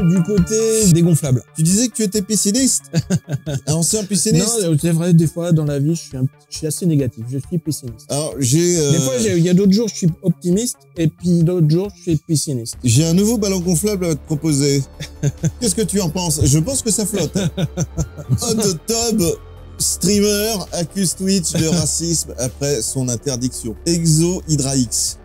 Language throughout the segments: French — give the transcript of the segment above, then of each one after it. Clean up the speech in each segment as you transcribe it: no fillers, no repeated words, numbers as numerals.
du côté des gonflables. Tu disais que tu étais pisciniste? Un ancien pisciniste? Non, c'est vrai, des fois, dans la vie, je suis assez négatif. Je suis pisciniste. Alors, Des fois, il y a d'autres jours, je suis optimiste, et puis d'autres jours, je suis pisciniste. j'ai un nouveau ballon gonflable à te proposer. Qu'est-ce que tu en penses? Je pense que ça flotte. Hot Tub streamer accuse Twitch de racisme après son interdiction. Exo Hydra X.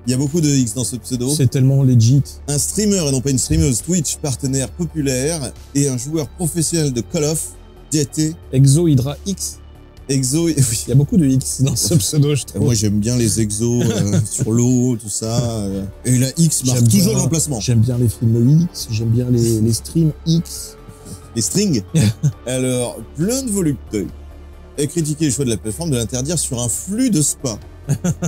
Il y a beaucoup de X dans ce pseudo. C'est tellement legit. Un streamer et non pas une streameuse Twitch, partenaire populaire et un joueur professionnel de Call of Duty. Exo Hydra X. Exo, oui. Il y a beaucoup de X dans ce pseudo, je trouve. Moi j'aime bien les exos sur l'eau, tout ça. Et la X marque toujours l'emplacement. J'aime bien les films X, j'aime bien les streams X. Les strings. Alors, plein de volupté. Et critiquer le choix de la plateforme de l'interdire sur un flux de spa.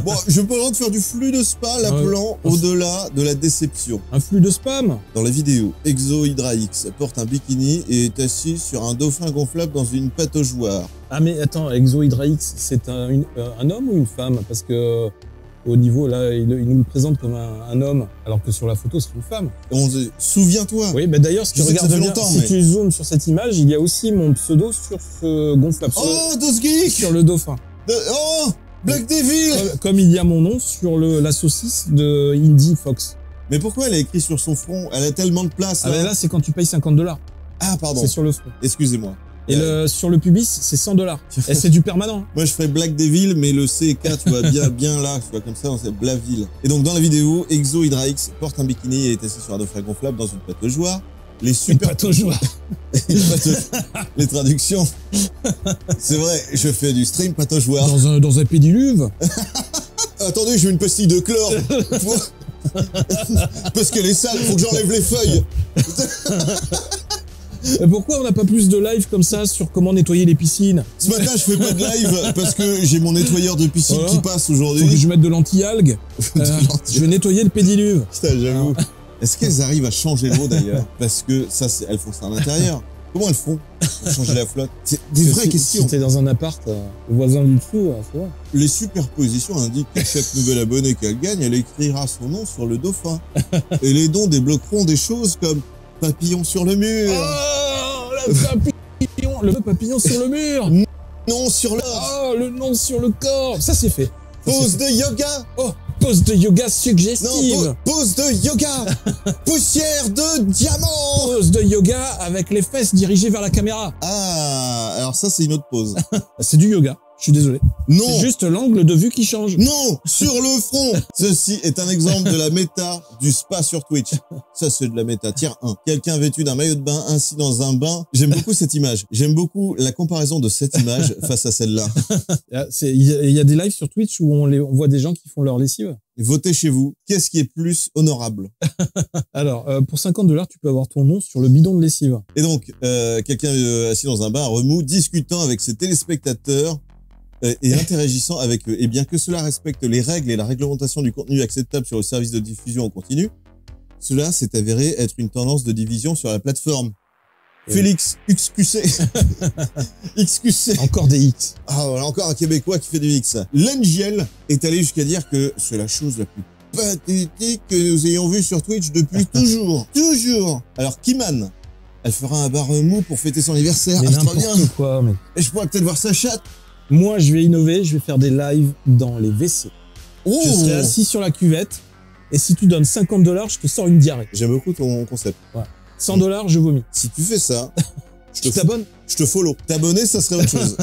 Bon, je peux le droit de faire du flux de spa, l'appelant au-delà de la déception. Un flux de spam? Dans la vidéo, Exo Hydra X porte un bikini et est assis sur un dauphin gonflable dans une pataugeoire. Ah mais attends, Exo Hydra X, c'est un homme ou une femme? Parce que au niveau là, il nous le présente comme un homme, alors que sur la photo c'est une femme. Souviens-toi. Oui, bah d'ailleurs, si tu regardes bien, si tu zoomes sur cette image, il y a aussi mon pseudo sur ce gonflable. Oh, Dosgeek! Sur le dauphin. Oh, Black Devil! Comme il y a mon nom sur la saucisse de Indie Fox. Mais pourquoi elle a écrit sur son front? Elle a tellement de place. Ah, mais là, c'est quand tu payes $50. Ah, pardon. C'est sur le front. Excusez-moi. Et sur le pubis, c'est $100. Et c'est du permanent. Moi, je ferais Black Devil, mais le CK, tu vois, bien là, tu vois, comme ça, c'est Blaville. Et donc, dans la vidéo, Exo Hydra X porte un bikini et est assis sur un dauphin gonflable dans une pataugeoire. Les super... pataugeoire. Les traductions. C'est vrai, je fais du stream pataugeoire. Dans un pédiluve. Attendez, j'ai une pastille de chlore. Parce qu'elle est sale, faut que j'enlève les feuilles. Pourquoi on n'a pas plus de live comme ça sur comment nettoyer les piscines? Ce matin, je fais pas de live parce que j'ai mon nettoyeur de piscine qui passe aujourd'hui. Faut que je mette de l'anti-algues. Je vais nettoyer le pédiluve. Putain, j'avoue. Est-ce qu'elles arrivent à changer l'eau d'ailleurs? Parce que ça, elles font ça à l'intérieur. Comment elles font pour changer la flotte? C'est des vraies questions. Si t'es dans un appart, le voisin du dessous, c'est vrai. Les superpositions indiquent que chaque nouvel abonné qu'elle gagne, elle écrira son nom sur le dauphin. Et les dons débloqueront des choses comme papillon sur le mur. Oh, le papillon sur le mur. Non sur l'or. Oh, le nom sur le corps. Ça, c'est fait. Pose de yoga. Oh, pose de yoga suggestive. Non, pose de yoga. Poussière de diamant. Pose de yoga avec les fesses dirigées vers la caméra. Ah, alors ça, c'est une autre pose. C'est du yoga. Je suis désolé. Non. C'est juste l'angle de vue qui change. Non, sur le front. Ceci est un exemple de la méta du spa sur Twitch. Ça, c'est de la méta. Tiers 1. Quelqu'un vêtu d'un maillot de bain, ainsi dans un bain. J'aime beaucoup cette image. J'aime beaucoup la comparaison de cette image face à celle-là. Il y a des lives sur Twitch où on voit des gens qui font leur lessive. Votez chez vous. Qu'est-ce qui est plus honorable? Alors, pour $50, tu peux avoir ton nom sur le bidon de lessive. Et donc, quelqu'un assis dans un bain à remous, discutant avec ses téléspectateurs, et interagissant avec eux. Et bien que cela respecte les règles et la réglementation du contenu acceptable sur le service de diffusion en continu, cela s'est avéré être une tendance de division sur la plateforme. Félix XQC. XQC. Encore des X. Ah, voilà, encore un Québécois qui fait du X. L'Angel est allé jusqu'à dire que c'est la chose la plus pathétique que nous ayons vue sur Twitch depuis toujours. Toujours. Alors, Kiman, elle fera un bar mou pour fêter son anniversaire. Mais n'importe quoi, mais... Et je pourrais peut-être voir sa chatte. Moi, je vais innover, je vais faire des lives dans les WC. Oh. Je serai assis sur la cuvette, et si tu donnes $50, je te sors une diarrhée. J'aime beaucoup ton concept. Ouais. $100, je vomis. Si tu fais ça, tu t'abonnes. Je te follow. T'abonner, ça serait autre chose.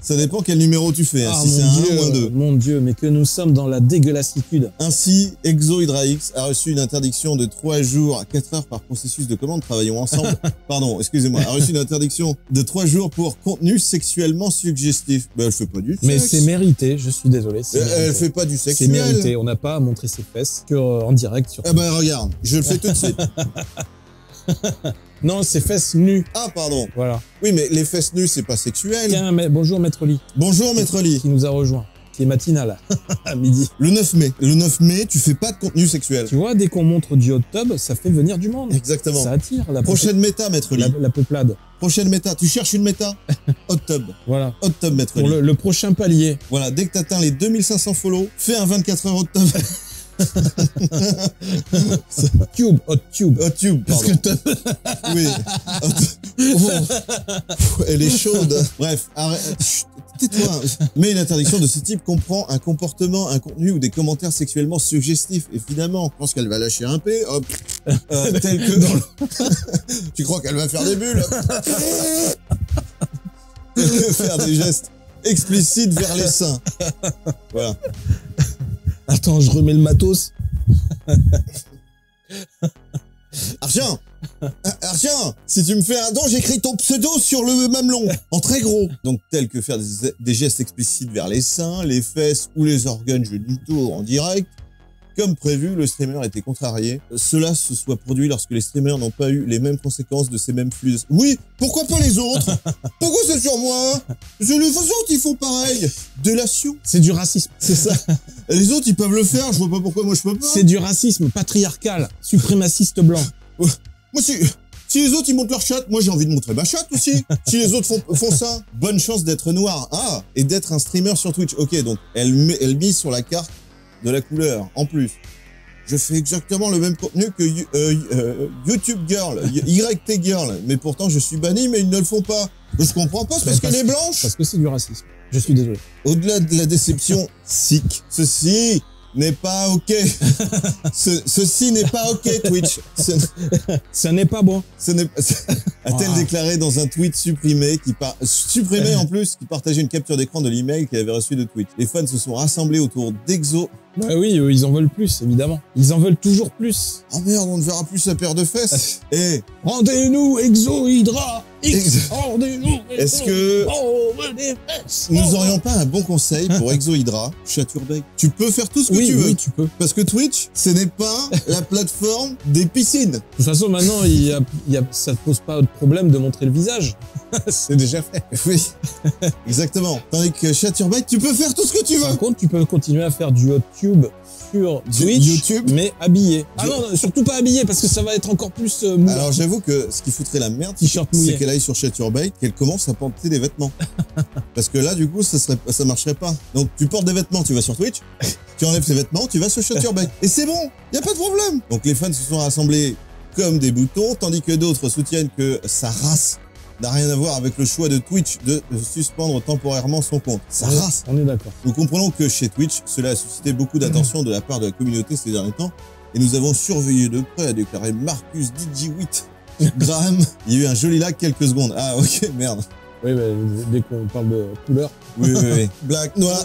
Ça dépend quel numéro tu fais, si c'est un 1 ou un 2. Mon Dieu, mais que nous sommes dans la dégueulassitude. Ainsi, Exo Hydra X a reçu une interdiction de 3 jours à 4 heures par processus de commande. Travaillons ensemble. Pardon, excusez-moi. A reçu une interdiction de 3 jours pour contenu sexuellement suggestif. Ben, elle fait pas du sexe. Mais c'est mérité, je suis désolé. Elle fait pas du sexuel. C'est mérité, on n'a pas à montrer ses fesses en direct sur Twitch. Eh ben, regarde, je le fais tout de suite. Non, c'est fesses nues. Ah, pardon. Voilà. Oui, mais les fesses nues, c'est pas sexuel. Tiens, bonjour Maître Lee. Bonjour Maître Lee. Qui nous a rejoint. Qui est matinal, à midi. Le 9 mai. Le 9 mai, tu fais pas de contenu sexuel. Tu vois, dès qu'on montre du hot tub, ça fait venir du monde. Exactement. Ça attire la prochaine méta, Maître Lee. La peuplade. Prochaine méta. Tu cherches une méta? Hot tub. Voilà. Hot tub, Maître Lee. Pour le prochain palier. Voilà. Dès que t'atteins les 2500 follow, fais un 24 heures hot tub. Tube, hot tube. Hot tube, Parce pardon. que Oui. Elle est chaude. Bref, arrête. Chut, tais-toi. Mais une interdiction de ce type comprend un comportement, un contenu ou des commentaires sexuellement suggestifs. Évidemment, je pense qu'elle va lâcher un P, hop, tel que dans le... Tu crois qu'elle va faire des bulles? Elle va faire des gestes explicites vers les seins. Voilà. Attends, je remets le matos. Archien, si tu me fais un don, j'écris ton pseudo sur le mamelon, en très gros. Donc, tel que faire des gestes explicites vers les seins, les fesses ou les organes génitaux en direct. Comme prévu, le streamer a été contrarié. Cela se soit produit lorsque les streamers n'ont pas eu les mêmes conséquences de ces mêmes flux. Oui, pourquoi pas les autres? Pourquoi c'est sur moi? Les autres, ils font pareil. Délation. C'est du racisme. C'est ça. Les autres, ils peuvent le faire, je vois pas pourquoi moi je peux pas. C'est du racisme patriarcal, suprémaciste blanc. Moi, si les autres, ils montrent leur chatte, moi j'ai envie de montrer ma chatte aussi. Si les autres font ça, bonne chance d'être noir. Ah, et d'être un streamer sur Twitch. Ok, donc elle mise sur la carte de la couleur. En plus, je fais exactement le même contenu que YouTube Girl, YT Girl, mais pourtant je suis banni, mais ils ne le font pas. Je comprends pas, c'est parce qu'elle est blanche. Parce que c'est du racisme. Je suis désolé. Au-delà de la déception, sick. Ceci n'est pas ok. Ceci n'est pas ok, Twitch. Ça n'est pas bon. A-t-elle déclaré dans un tweet supprimé en plus, qui partageait une capture d'écran de l'email qu'elle avait reçu de Twitch. Les fans se sont rassemblés autour d'Exo. Bah oui, ils en veulent plus, évidemment. Ils en veulent toujours plus. Oh merde, on ne verra plus sa paire de fesses. Et rendez-nous Exo Hydra. Rendez-nous. Est-ce que nous aurions pas un bon conseil pour Exo Hydra, Chaturbeg? Tu peux faire tout ce que tu veux. Oui, tu peux. Parce que Twitch, ce n'est pas la plateforme des piscines. De toute façon, maintenant, ça ne pose pas de problème de montrer le visage. C'est déjà fait. Oui, exactement. Tandis que Chaturbeg, tu peux faire tout ce que tu veux. Par contre, tu peux continuer à faire du hot tube sur Twitch, YouTube, mais habillé. Ah non, surtout pas habillé, parce que ça va être encore plus mou. Alors j'avoue que ce qui foutrait la merde, c'est qu'elle aille sur Chaturbeg, qu'elle commence à porter des vêtements. Parce que là, du coup, ça marcherait pas. Donc tu portes des vêtements, tu vas sur Twitch, tu enlèves tes vêtements, tu vas sur Chaturbeg. Et c'est bon, y a pas de problème. Donc les fans se sont rassemblés comme des boutons, tandis que d'autres soutiennent que sa race n'a rien à voir avec le choix de Twitch de suspendre temporairement son compte. Sa race. On est d'accord. Nous comprenons que chez Twitch, cela a suscité beaucoup d'attention de la part de la communauté ces derniers temps, et nous avons surveillé de près, a déclaré Marcus DJ8 Graham. Il y a eu un joli lag quelques secondes. Ah ok, merde. Oui, mais dès qu'on parle de couleur. Oui. Black, noir,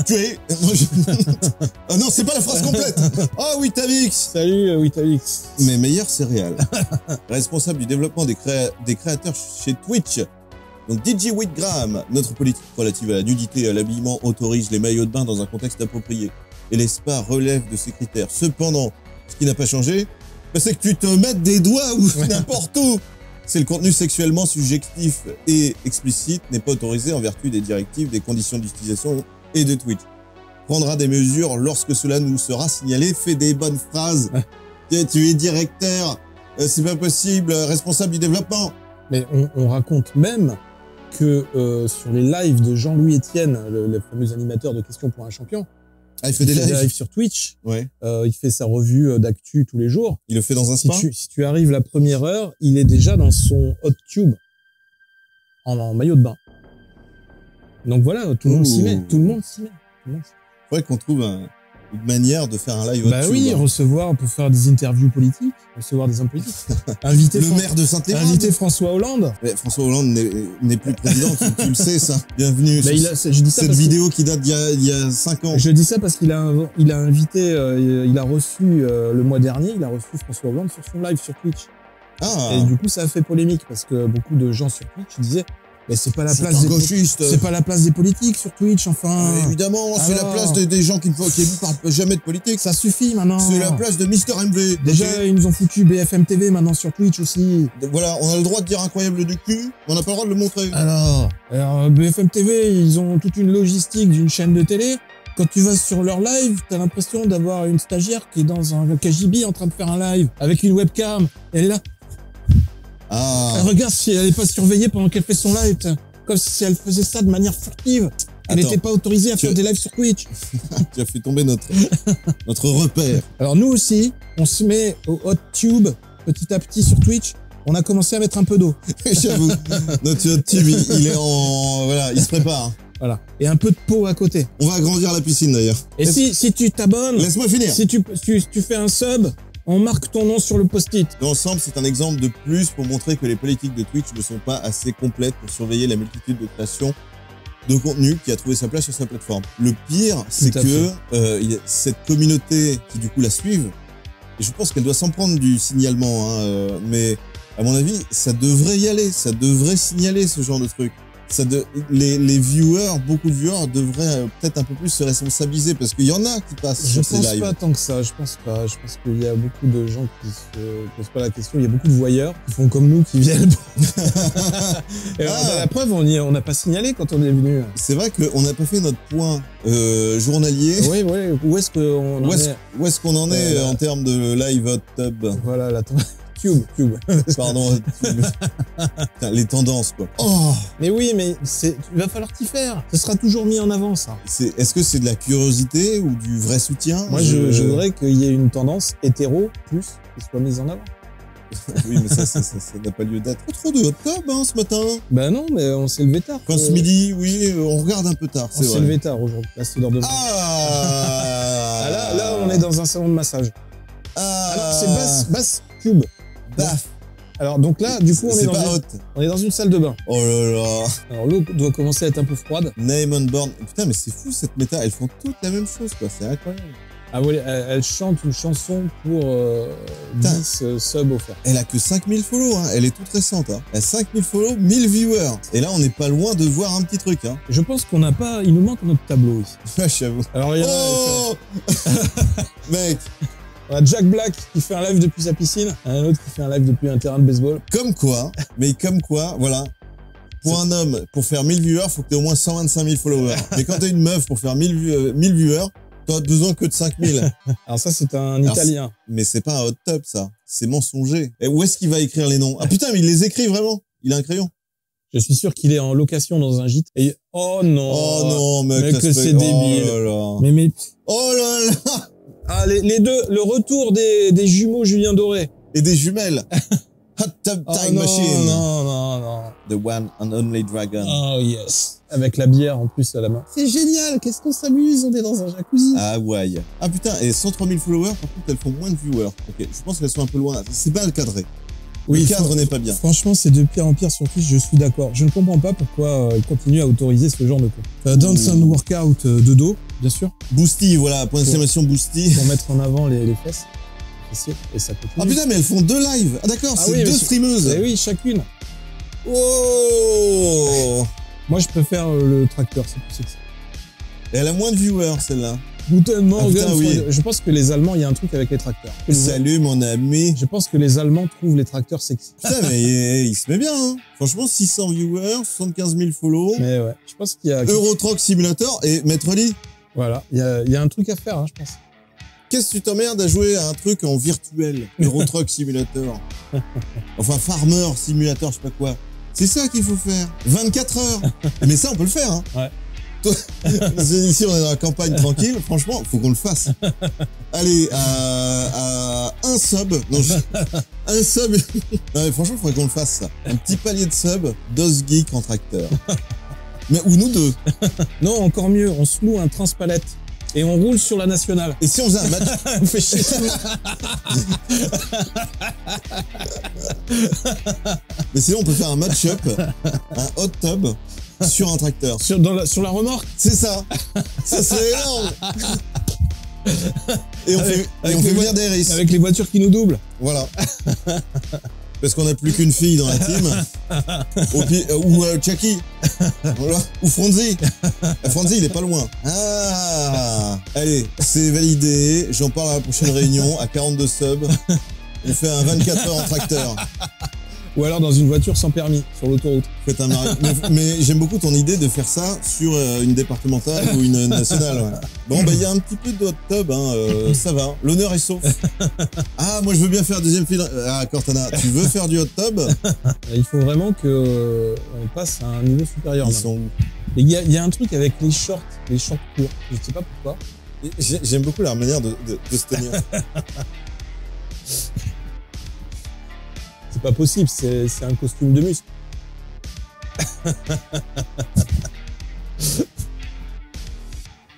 tué. Ah non, c'est pas la phrase complète. Ah oui, Tavix. Salut, Witavix. Mes meilleures céréales. Responsable du développement des créateurs chez Twitch. Donc DJ Whitgraham, notre politique relative à la nudité et à l'habillement autorise les maillots de bain dans un contexte approprié. Et les spas relèvent de ces critères. Cependant, ce qui n'a pas changé, c'est que tu te mettes des doigts ou n'importe où. C'est le contenu sexuellement subjectif et explicite n'est pas autorisé en vertu des directives, des conditions d'utilisation et de Twitch. Prendra des mesures lorsque cela nous sera signalé. Fais des bonnes phrases. Tu es directeur, c'est pas possible, responsable du développement. Mais on raconte même que sur les lives de Jean-Louis Etienne, le fameux animateur de Questions pour un champion, il fait des lives sur Twitch. Ouais. Il fait sa revue d'actu tous les jours. Il le fait dans un spa. Si tu arrives la première heure, il est déjà dans son hot tube en maillot de bain. Donc voilà, tout le monde s'y met. Tout le monde s'y met. Faudrait qu'on trouve une manière de faire un live hot tube. Bah oui, recevoir pour faire des interviews politiques, recevoir des hommes politiques. Inviter le maire de Saint-Étienne. Inviter François Hollande. Mais François Hollande n'est plus président, tu le sais ça. Bienvenue. Bah je dis ça cette vidéo qui date d'il y a 5 ans. Je dis ça parce qu'il a invité, il a reçu le mois dernier, il a reçu François Hollande sur son live sur Twitch. Ah. Et du coup, ça a fait polémique parce que beaucoup de gens sur Twitch disaient mais c'est pas la place des politiques sur Twitch, enfin. Évidemment, c'est la place des gens qui parlent jamais de politique. Ça suffit maintenant. C'est la place de Mister MV. Déjà, ils nous ont foutu BFM TV maintenant sur Twitch aussi. Voilà, on a le droit de dire incroyable du cul, mais on n'a pas le droit de le montrer. Alors BFM TV, ils ont toute une logistique d'une chaîne de télé. Quand tu vas sur leur live, t'as l'impression d'avoir une stagiaire qui est dans un KGB en train de faire un live avec une webcam. Elle est là. Elle regarde si elle est pas surveillée pendant qu'elle fait son live, comme si elle faisait ça de manière furtive. Elle Attends, n'était pas autorisée à faire des lives sur Twitch. tu as fait tomber notre repère. Alors nous aussi, on se met au hot tube petit à petit sur Twitch. On a commencé à mettre un peu d'eau. J'avoue, notre tube, il est en... Voilà, il se prépare. Voilà. Et un peu de peau à côté. On va agrandir la piscine d'ailleurs. Et si tu t'abonnes, Laisse-moi finir. si tu fais un sub, on marque ton nom sur le post-it. L'ensemble, c'est un exemple de plus pour montrer que les politiques de Twitch ne sont pas assez complètes pour surveiller la multitude de créations de contenu qui a trouvé sa place sur sa plateforme. Le pire, c'est Tout à que y a cette communauté qui du coup la suivent, et je pense qu'elle doit s'en prendre du signalement, mais à mon avis, ça devrait y aller, ça devrait signaler ce genre de truc. Les viewers, beaucoup de viewers devraient peut-être un peu plus se responsabiliser parce qu'il y en a qui passent sur ces lives. Je pense pas tant que ça, je pense pas. Je pense qu'il y a beaucoup de gens qui se posent pas la question. Il y a beaucoup de voyeurs qui font comme nous, qui viennent. Et la preuve, on n'a pas signalé quand on est venu. C'est vrai qu'on n'a pas fait notre point journalier. Oui, où est-ce qu'on en est? Où est-ce qu'on en est en termes de live hot tub? Voilà, la Cube. Pardon. Putain, les tendances, quoi. Oh! Mais oui, mais il va falloir t'y faire. Ce sera toujours mis en avant, ça. Est-ce que c'est de la curiosité ou du vrai soutien? Moi, je voudrais qu'il y ait une tendance hétéro plus qui soit mise en avant. Oui, mais ça n'a pas lieu d'être. Pas trop de hot tub, ce matin. Ben non, mais on s'est levé tard. Enfin, ce midi, oui, on regarde un peu tard, c'est vrai. On s'est levé tard aujourd'hui. Là, c'est l'heure de... Là, on est dans un salon de massage. Alors, c'est Bass Cube. Baf. Alors donc là, du coup, on est dans une salle de bain. Oh là là. Alors l'eau doit commencer à être un peu froide. Name on board. Putain, mais c'est fou cette méta. Elles font toutes la même chose, quoi. C'est incroyable. Ah oui, elle chante une chanson pour 10 subs offerts. Elle a que 5000 follow, hein. Elle est toute récente, hein. Elle a 5000 follow, 1000 viewers. Et là, on n'est pas loin de voir un petit truc, hein. Je pense qu'on n'a pas... Il nous manque notre tableau ici. Ouais, j'avoue. Alors il y a... Oh mec. On a Jack Black qui fait un live depuis sa piscine, un autre qui fait un live depuis un terrain de baseball. Comme quoi, voilà. Pour un homme, pour faire 1000 viewers, faut que tu aies au moins 125 000 followers. Mais quand t'es une meuf pour faire 1000 viewers, t'as besoin que de 5000. Alors ça, c'est un Italien. Mais c'est pas un hot tub, ça. C'est mensonger. Et où est-ce qu'il va écrire les noms? Ah putain, mais il les écrit vraiment. Il a un crayon. Je suis sûr qu'il est en location dans un gîte. Et oh non, mec, que c'est débile. Oh là là. Mais oh là là. Ah, les deux, le retour des jumeaux Julien Doré. Et des jumelles. Hot Tub Time Machine. Non. The one and only dragon. Oh yes. Avec la bière en plus à la main. C'est génial, qu'est-ce qu'on s'amuse, on est dans un jacuzzi. Ah ouais. Ah putain, et 103 000 followers, par contre, elles font moins de viewers. Ok, je pense qu'elles sont un peu loin. C'est pas le cadré. Oui, le cadre n'est pas bien. Franchement, c'est de pire en pire sur Twitch, je suis d'accord. Je ne comprends pas pourquoi ils continuent à autoriser ce genre de coup. Dance and workout de dos, bien sûr. Boosty, voilà, point d'exclamation Boosty. Pour mettre en avant les fesses. Et ça continue. Ah putain, mais elles font 2 lives. Ah d'accord, c'est 2 streameuses. Eh oui, chacune. Oh. Moi, je préfère le tracteur, c'est plus sexy. Et elle a moins de viewers, celle-là. Guten Morgen. Oui. Je pense que les Allemands, il y a un truc avec les tracteurs. Salut mon ami. Je pense que les Allemands trouvent les tracteurs sexy. Putain, mais il se met bien, hein. Franchement, 600 viewers, 75 000 follow. Mais ouais, je pense qu'il y a... Euro Truck Simulator et Maître Lee. Voilà, il y a un truc à faire, hein, je pense. Qu'est-ce que tu t'emmerdes à jouer à un truc en virtuel? Euro Truck Simulator. Enfin, Farmer Simulator, je sais pas quoi. C'est ça qu'il faut faire. 24 heures. Mais ça, on peut le faire, hein. Ouais. Ici, on est dans la campagne tranquille. Franchement, faut qu'on le fasse. Allez, à un sub. Non, un sub. Non, mais franchement, faudrait qu'on le fasse, ça. Un petit palier de sub, DOS Geek en tracteur. Mais, ou nous deux. Non, encore mieux, on se loue un transpalette. Et on roule sur la nationale. Et si on faisait un match? On fait chier. Mais sinon, on peut faire un match-up, un hot tub sur un tracteur. Sur la remorque? C'est ça. Ça, c'est énorme. Et on fait venir des risques. Avec les voitures qui nous doublent. Voilà. Parce qu'on n'a plus qu'une fille dans la team. Ou Chucky. Voilà. Ou Fonzie. Fonzie, il est pas loin. Ah. Allez, c'est validé. J'en parle à la prochaine réunion à 42 subs. On fait un 24 heures en tracteur. Ou alors dans une voiture sans permis, sur l'autoroute. Faites un mari. Mais j'aime beaucoup ton idée de faire ça sur une départementale ou une nationale. Ouais. Bon, bah, il y a un petit peu de hot tub, hein, ça va. L'honneur est sauf. Ah, moi, je veux bien faire deuxième fil. Ah, Cortana, tu veux faire du hot tub? Il faut vraiment que on passe à un niveau supérieur. Ils sont où? Et il y a un truc avec les shorts courts. Je sais pas pourquoi. J'aime beaucoup leur manière de se tenir. C'est pas possible, c'est un costume de muscle.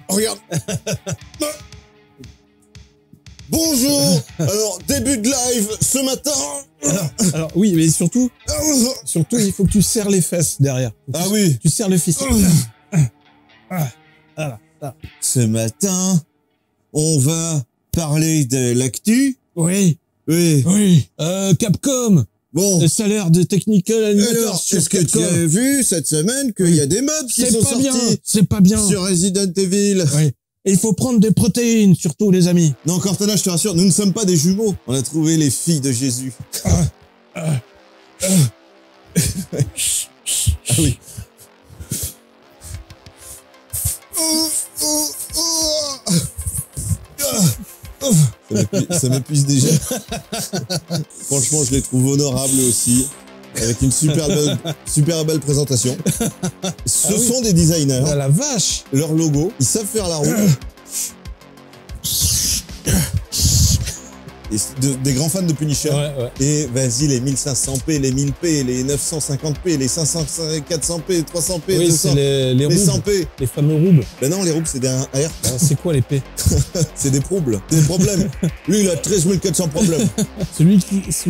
Oh, regarde. Bonjour. Alors, début de live ce matin. Alors oui, mais surtout, il faut que tu serres les fesses derrière. Ah oui. Tu serres les fesses. Voilà. Ce matin, on va parler de l'actu. Oui. Oui. Capcom. Bon. Le salaire de Technical Animator Alors, sur est-ce que Capcom. tu as vu cette semaine qu'il y a des mods qui sont sortis C'est pas bien. sur Resident Evil? Oui. Et il faut prendre des protéines, surtout, les amis. Non, Cortana, je te rassure, nous ne sommes pas des jumeaux. On a trouvé les filles de Jésus. Ah oui. Ça m'épuise déjà. Franchement, je les trouve honorables aussi. Avec une super belle présentation. Ce sont des designers. Ah la vache. Leur logo, ils savent faire la roue. Et des grands fans de Punisher. Ouais. Et vas-y, les 1500p, les 1000p, les 950p, les 500, 400p, 300p, Oui, 200, c'est les les roubes, 100p. les fameux roubes. Ben non, les roubes, c'est des R. C'est quoi les P? C'est des troubles, des problèmes. Lui, il a 13 400 problèmes. Celui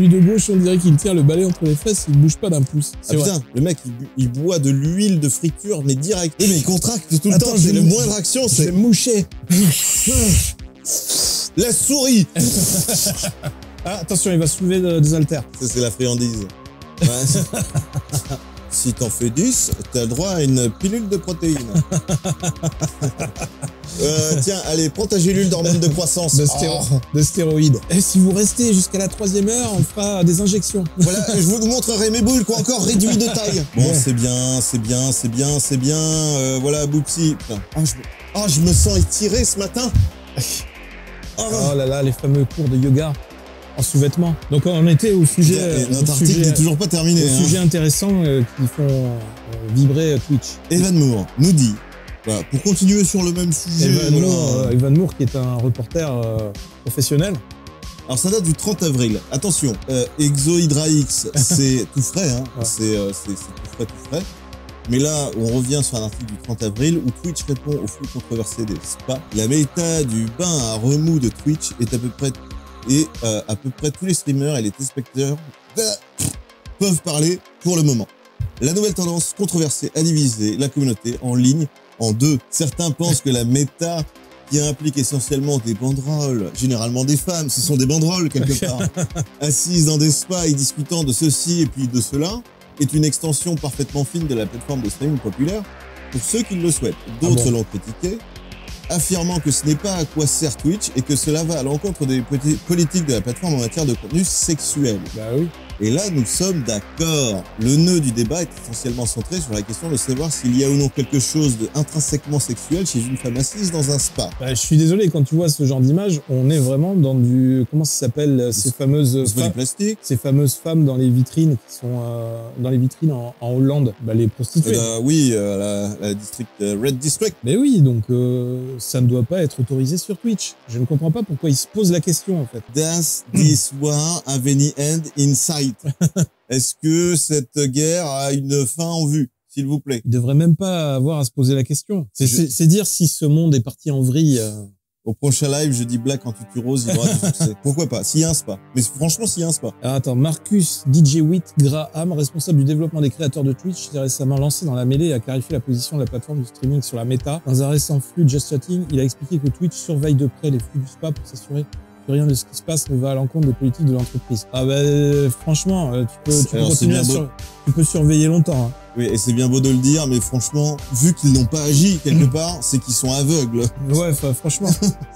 de gauche, on dirait qu'il tire le balai entre les fesses, il bouge pas d'un pouce. Ah putain, le mec, il boit de l'huile de friture, mais direct. Oui, mais il contracte tout le temps. je C'est vais la moindre action, Je c'est vais moucher. la souris. Ah, attention, il va soulever des haltères. Ça, c'est la friandise. Ouais. Si t'en fais 10, t'as le droit à une pilule de protéines. Tiens, allez, prends ta gélule d'hormones de croissance. De stéroïdes. Et si vous restez jusqu'à la 3e heure, on fera des injections. Voilà, je vous montrerai mes boules qui ont encore réduit de taille. Bon, c'est bien. Voilà, Boupsi. Je me sens étiré ce matin. Oh là là, les fameux cours de yoga en sous-vêtements. Donc on était au sujet... Notre article n'est toujours pas terminé. Sujet intéressant qui font vibrer Twitch. Evan Moore nous dit, voilà, pour continuer sur le même sujet... Evan Moore qui est un reporter professionnel. Alors ça date du 30 avril. Attention, Exohydra X, c'est tout frais, hein. Ouais. C'est tout frais. Mais là, on revient sur un article du 30 avril où Twitch répond au flux controversé des spas. La méta du bain à remous de Twitch est à peu près tous les streamers et les téléspectateurs peuvent parler pour le moment. La nouvelle tendance controversée a divisé la communauté en ligne en deux. Certains pensent que la méta, qui implique essentiellement des banderoles, généralement des femmes, ce sont des banderoles quelque part, assises dans des spas et discutant de ceci et puis de cela, est une extension parfaitement fine de la plateforme de streaming populaire pour ceux qui le souhaitent. D'autres l'ont critiqué, affirmant que ce n'est pas à quoi sert Twitch et que cela va à l'encontre des politiques de la plateforme en matière de contenu sexuel. Bah oui. Et là, nous sommes d'accord. Le nœud du débat est essentiellement centré sur la question de savoir s'il y a ou non quelque chose d'intrinsèquement sexuel chez une femme assise dans un spa. Bah, je suis désolé, quand tu vois ce genre d'image, on est vraiment dans du... Comment ça s'appelle ces fameuses femmes dans les vitrines qui sont dans les vitrines en Hollande, bah, les prostituées. Oui, la district, Red District. Mais oui, donc ça ne doit pas être autorisé sur Twitch. Je ne comprends pas pourquoi ils se posent la question en fait. Does this war have any end in sight? Est-ce que cette guerre a une fin en vue, s'il vous plaît? Ils devraient même pas avoir à se poser la question. C'est dire si ce monde est parti en vrille. Au prochain live, je dis Black en tutu rose, il aura du succès. Pourquoi pas? S'il y a un spa. Mais franchement, s'il y a un spa. Alors attends, Marcus DJ8 Graham, responsable du développement des créateurs de Twitch, s'est récemment lancé dans la mêlée et a clarifié la position de la plateforme du streaming sur la méta. Dans un récent flux de Just Chatting, il a expliqué que Twitch surveille de près les flux du spa pour s'assurer que rien de ce qui se passe ne va à l'encontre des politiques de l'entreprise. Ah bah franchement, tu peux surveiller longtemps. Hein. Oui, et c'est bien beau de le dire, mais franchement, vu qu'ils n'ont pas agi quelque part, c'est qu'ils sont aveugles. Ouais, franchement,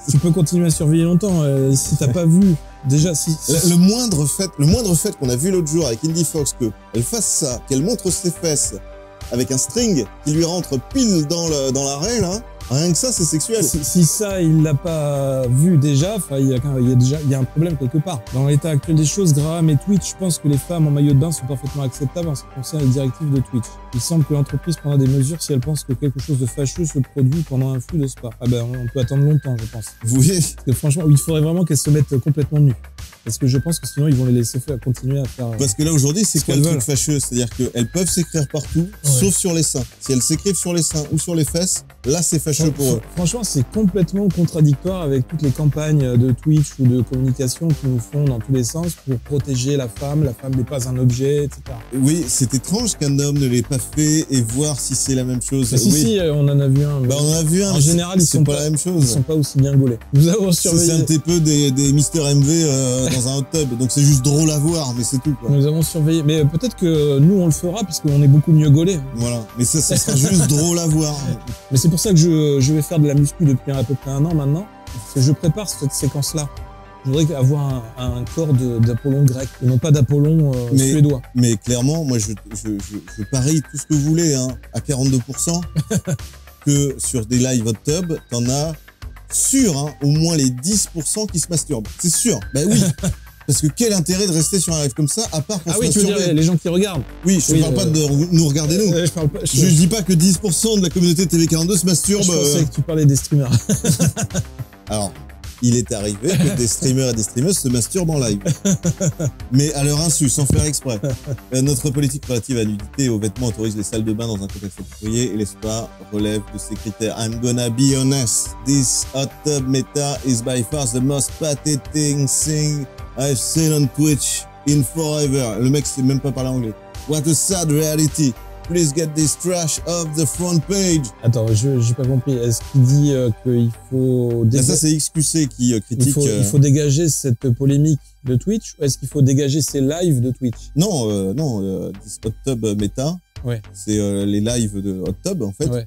tu peux continuer à surveiller longtemps. Si t'as pas vu, déjà, le moindre fait qu'on a vu l'autre jour avec Indie Fox, qu'elle fasse ça, qu'elle montre ses fesses avec un string qui lui rentre pile dans l'arrêt, là, Rien que ça, c'est sexuel. Si ça, il l'a pas vu déjà, enfin, il y a un problème quelque part. Dans l'état actuel des choses, Graham et Twitch, je pense que les femmes en maillot de bain sont parfaitement acceptables en ce qui concerne les directives de Twitch. Il semble que l'entreprise prendra des mesures si elle pense que quelque chose de fâcheux se produit pendant un flux de spa. Ah ben, on peut attendre longtemps, je pense. Oui. Parce que franchement, il faudrait vraiment qu'elles se mettent complètement nues. Parce que je pense que sinon, ils vont les laisser continuer à faire... Parce que là, aujourd'hui, c'est quoi le truc fâcheux? C'est-à-dire qu'elles peuvent s'écrire partout, sauf sur les seins. Si elles s'écrivent sur les seins ou sur les fesses, là, c'est fâcheux pour eux. Franchement, c'est complètement contradictoire avec toutes les campagnes de Twitch ou de communication qui nous font dans tous les sens pour protéger la femme n'est pas un objet, etc. Oui, c'est étrange qu'un homme ne l'ait pas fait et voir si c'est la même chose. Mais si, on en a vu un. Bah, on en a vu un. En général, ils sont pas la même chose. Ils sont pas aussi bien gaulés. Nous avons surveillé. C'est un petit peu des Mister MV dans un hot tub, donc c'est juste drôle à voir, mais c'est tout, quoi. Nous avons surveillé, mais peut-être que nous on le fera puisqu'on est beaucoup mieux gaulés. Voilà, mais ça sera juste drôle à voir. Mais c'est pour ça que je vais faire de la muscu depuis à peu près 1 an maintenant, parce que je prépare cette séquence-là. Je voudrais avoir un corps d'Apollon grec, et non pas d'Apollon suédois. Mais clairement, moi je parie tout ce que vous voulez, hein, à 42%, que sur des live hot tub, t'en as sûr, hein, au moins les 10% qui se masturbent. C'est sûr, bah oui. Parce que quel intérêt de rester sur un live comme ça, à part pour se masturber. Tu veux dire les gens qui regardent? Oui, je ne parle pas de nous regarder nous. Je dis pas que 10% de la communauté TV42 se masturbe. Je pensais que tu parlais des streamers. Alors, il est arrivé que des streamers et des streameuses se masturbent en live. Mais à leur insu, sans faire exprès. Notre politique relative à la nudité et aux vêtements autorise les salles de bain dans un contexte approprié et les spas relèvent de ces critères. I'm gonna be honest. This hot tub meta is by far the most pathetic thing I've seen on Twitch in forever. Le mec sait même pas parler anglais. What a sad reality. Please get this trash off the front page. Attends, j'ai pas compris. Est-ce qu'il dit qu'il faut... Ça, c'est XQC qui critique... Il faut dégager cette polémique de Twitch ou est-ce qu'il faut dégager ces lives de Twitch? Non, this hot tub meta, ouais. C'est les lives de hot tub, en fait. Ouais.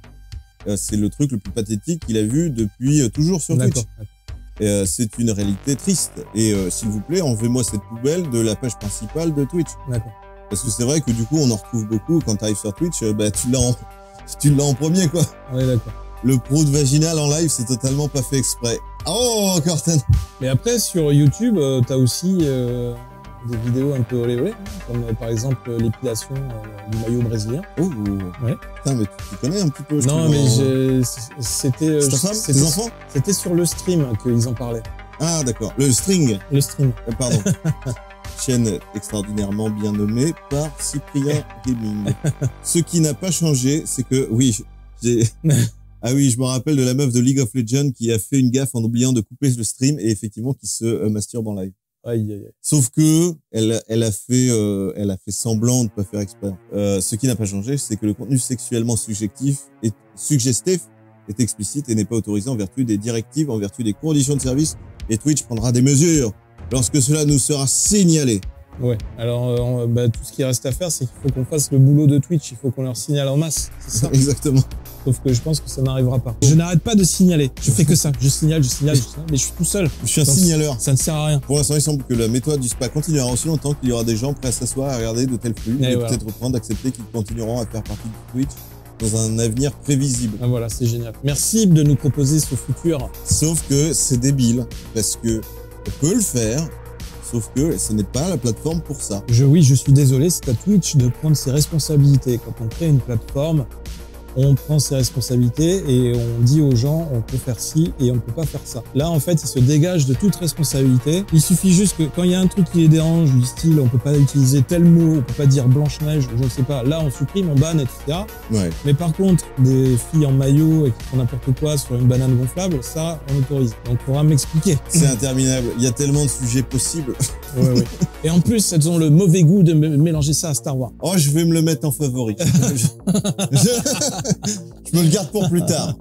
C'est le truc le plus pathétique qu'il a vu depuis toujours sur Twitch. C'est une réalité triste. Et s'il vous plaît, enlevez-moi cette poubelle de la page principale de Twitch. D'accord. Parce que c'est vrai que du coup, on en retrouve beaucoup. Quand tu arrives sur Twitch, bah, tu l'as en premier, quoi. Ouais, d'accord. Le prout vaginal en live, c'est totalement pas fait exprès. Oh, Corten. Mais après, sur YouTube, t'as aussi des vidéos un peu olé olé, comme par exemple l'épilation du maillot brésilien. Oh, ouais. Putain, mais tu connais un petit peu. Non, mais c'était... C'est ta femme? Tes enfants? C'était sur le stream qu'ils en parlaient. Ah, d'accord. Le string. Le stream. Pardon. Chaîne extraordinairement bien nommée par Cyprien Gaming. Ce qui n'a pas changé, c'est que, ah oui, je me rappelle de la meuf de League of Legends qui a fait une gaffe en oubliant de couper le stream et effectivement qui se masturbe en live. Aïe, aïe, aïe. Sauf que elle a fait semblant de pas faire exprès. Ce qui n'a pas changé, c'est que le contenu sexuellement suggestif est explicite et n'est pas autorisé en vertu des directives, en vertu des conditions de service. Et Twitch prendra des mesures lorsque cela nous sera signalé. Ouais, alors tout ce qui reste à faire, c'est qu'il faut qu'on fasse le boulot de Twitch, il faut qu'on leur signale en masse, c'est ça? Exactement. Sauf que je pense que ça n'arrivera pas. Je n'arrête pas de signaler, je fais que ça, je signale, mais je suis tout seul. Je suis un signaleur. Ça ne sert à rien. Pour l'instant, il semble que la méthode du spa continuera aussi longtemps qu'il y aura des gens prêts à s'asseoir, à regarder de tels flux, et voilà. Peut-être reprendre, d'accepter qu'ils continueront à faire partie de Twitch dans un avenir prévisible. Ah voilà, c'est génial. Merci de nous proposer ce futur. Sauf que c'est débile, parce que on peut le faire, sauf que ce n'est pas la plateforme pour ça. Oui, je suis désolé, c'est à Twitch de prendre ses responsabilités. Quand on crée une plateforme, on prend ses responsabilités et on dit aux gens on peut faire ci et on ne peut pas faire ça. Là, en fait, ils se dégagent de toute responsabilité. Il suffit juste que quand il y a un truc qui les dérange, du style on peut pas utiliser tel mot, on peut pas dire Blanche-Neige, je ne sais pas, là on supprime, on banne, etc. Ouais. Mais par contre, des filles en maillot et qui font n'importe quoi sur une banane gonflable, ça, on autorise. Donc, il faudra m'expliquer. C'est interminable. Il y a tellement de sujets possibles. Ouais. Et en plus, elles ont le mauvais goût de mélanger ça à Star Wars. Oh, je vais me le mettre en favori. Je me le garde pour plus tard.